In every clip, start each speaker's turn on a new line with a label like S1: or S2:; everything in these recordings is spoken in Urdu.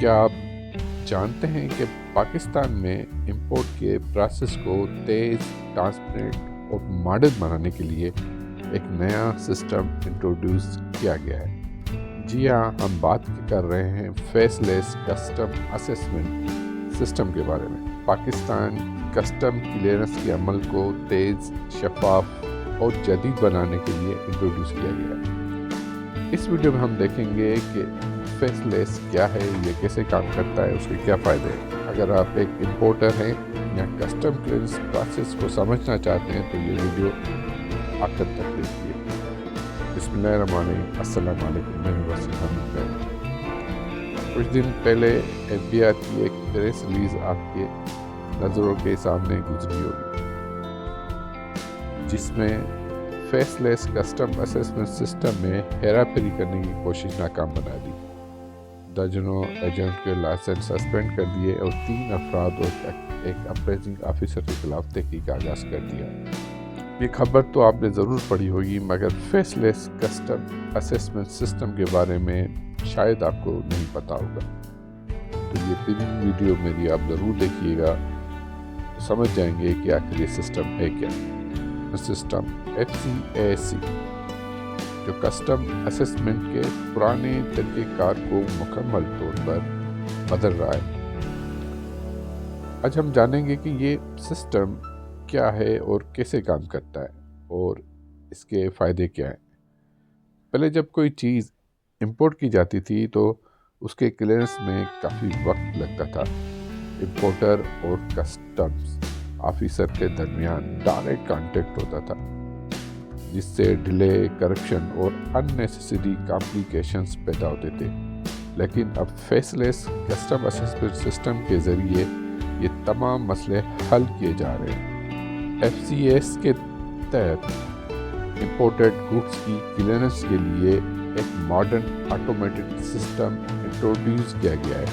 S1: کیا آپ جانتے ہیں کہ پاکستان میں امپورٹ کے پروسیس کو تیز، ٹرانسپیرنٹ اور ماڈرن بنانے کے لیے ایک نیا سسٹم انٹروڈیوس کیا گیا ہے؟ جی ہاں، ہم بات کر رہے ہیں فیس لیس کسٹم اسسمنٹ سسٹم کے بارے میں۔ پاکستان کسٹم کلیئرنس کے عمل کو تیز، شفاف اور جدید بنانے کے لیے انٹروڈیوس کیا گیا ہے۔ اس ویڈیو میں ہم دیکھیں گے کہ فیس لیس کیا ہے، یہ کیسے کام کرتا ہے، اس کے کیا فائدے ہیں۔ اگر آپ ایک امپورٹر ہیں یا کسٹم کلیئرنس پروسیس کو سمجھنا چاہتے ہیں تو یہ ویڈیو آخر تک دیکھیے۔ بسم اللہ الرحمن الرحیم۔ السلام علیکم، میں ہوں وسیم حمید بھائی۔ کچھ دن پہلے ایف بی آر کی ایک پریس ریلیز آپ کے نظروں کے سامنے گزری ہوگی، جس میں فیس لیس کسٹم اسسمنٹ سسٹم میں ہیرا پھیری کرنے کی کوشش ناکام بنا دی۔ درجنوں ایجنٹ کے لائسنس سسپینڈ کر دیے اور 3 افراد اور ایک اپریزنگ آفیسر کے خلاف تحقیق کا آغاز کر دیا۔ یہ خبر تو آپ نے ضرور پڑھی ہوگی، مگر فیس لیس کسٹم اسسمنٹ سسٹم کے بارے میں شاید آپ کو نہیں پتا ہوگا۔ تو یہ پوری ویڈیو میری آپ ضرور دیکھیے گا، تو سمجھ جائیں گے کہ آخر یہ سسٹم ہے کیا۔ سسٹم FCAC جو کسٹم اسسمنٹ کے پرانے طریقہ کار کو مکمل طور پر بدل رہا ہے۔ آج ہم جانیں گے کہ یہ سسٹم کیا ہے اور کیسے کام کرتا ہے اور اس کے فائدے کیا ہیں۔ پہلے جب کوئی چیز امپورٹ کی جاتی تھی تو اس کے کلیئرنس میں کافی وقت لگتا تھا۔ امپورٹر اور کسٹمز آفیسر کے درمیان ڈائریکٹ کانٹیکٹ ہوتا تھا، جس سے ڈیلے، کرپشن اور اننیسیسری کمپلیکیشنز پیدا ہوتے تھے۔ لیکن اب فیس لیس کسٹم اسسمنٹ سسٹم کے ذریعے یہ تمام مسئلے حل کیے جا رہے ہیں۔ FCAC کے تحت امپورٹڈ گڈس کی کلیئرنس کے لیے ایک ماڈرن آٹومیٹڈ سسٹم انٹروڈیوس کیا گیا ہے۔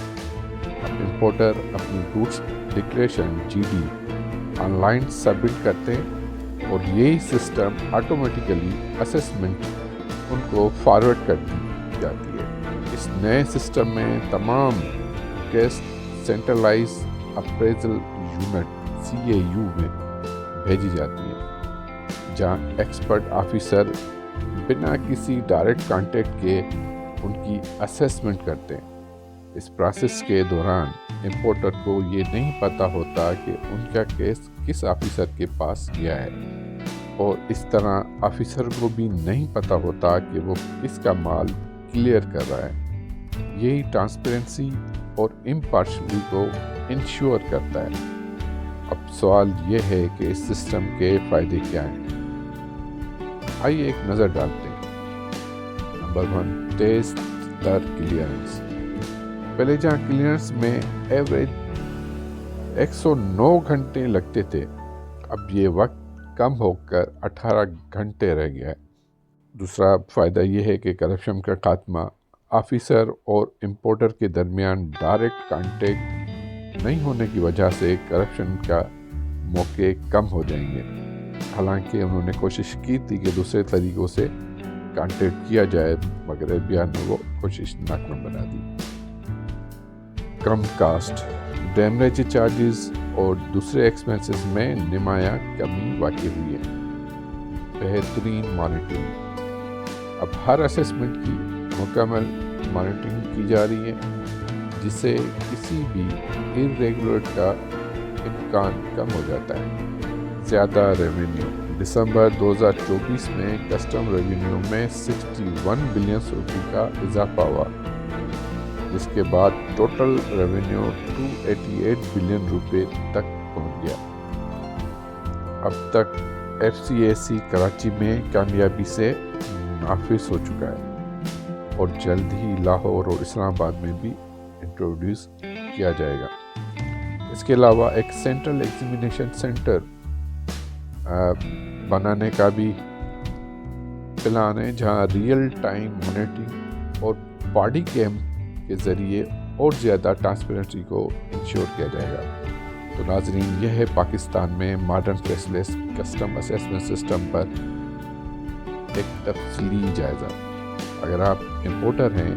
S1: اب امپورٹر اپنی goods declaration GD on line submit کرتے ہیں اور یہی سسٹم آٹومیٹیکلی اسسمنٹ ان کو فارورڈ کر دی جاتی ہے۔ اس نئے سسٹم میں تمام case centralised appraisal unit CAU میں بھیجی جاتی ہے، جہاں ایکسپرٹ آفیسر بنا کسی ڈائریکٹ کانٹیکٹ کے ان کی اسسمنٹ کرتے ہیں۔ اس پروسیس کے دوران امپورٹر کو یہ نہیں پتہ ہوتا کہ ان کا کیس کس آفیسر کے پاس گیا ہے، اور اس طرح آفیسر کو بھی نہیں پتہ ہوتا کہ وہ کس کا مال کلیئر کر رہا ہے۔ یہی ٹرانسپیرنسی اور امپارشلٹی کو انشور کرتا ہے۔ اب سوال یہ ہے کہ اس سسٹم کے فائدے کیا ہیں؟ آئیے ایک نظر ڈالتے ہیں۔ نمبر 1، تیز تر کلیئرنس۔ پہلے جہاں کلیئرنس میں ایوریج 109 گھنٹے لگتے تھے، اب یہ وقت کم ہو کر 18 گھنٹے رہ گیا ہے۔ دوسرا فائدہ یہ ہے کہ کرپشن کا خاتمہ۔ آفیسر اور امپورٹر کے درمیان ڈائریکٹ کانٹیکٹ نہیں ہونے کی وجہ سے کرپشن کا موقع کم ہو جائیں گے۔ حالانکہ انہوں نے کوشش کی تھی کہ دوسرے طریقوں سے کانٹیکٹ کیا جائے، مگر FBI نے وہ کوشش ناکام بنا دی۔ کم کاسٹ، ڈیمیج چارجز اور دوسرے ایکسپینسز میں نمایاں کمی واقع ہوئی ہے۔ بہترین مانیٹرنگ، اب ہر اسسمنٹ کی مکمل مانیٹرنگ کی جا رہی ہے، جس سے کسی بھی irregularity کا امکان کم ہو جاتا ہے۔ زیادہ ریونیو، دسمبر 2024 میں کسٹم ریونیو میں 61 بلین روپے کا اضافہ ہوا، جس کے بعد ٹوٹل ریونیو 288 بلین روپے تک پہنچ گیا۔ اب تک FCAC کراچی میں کامیابی سے نافذ ہو چکا ہے اور جلد ہی لاہور اور اسلام آباد میں بھی انٹروڈیوس کیا جائے گا۔ اس کے علاوہ ایک سینٹرل ایگزامینیشن سینٹر بنانے کا بھی پلان ہے، جہاں ریئل ٹائم مانیٹرنگ اور باڈی کیم کے ذریعے اور زیادہ ٹرانسپیرنسی کو انشور کیا جائے گا۔ تو ناظرین، یہ ہے پاکستان میں ماڈرن فیس لیس کسٹم اسسمنٹ سسٹم پر ایک تفصیلی جائزہ۔ اگر آپ امپورٹر ہیں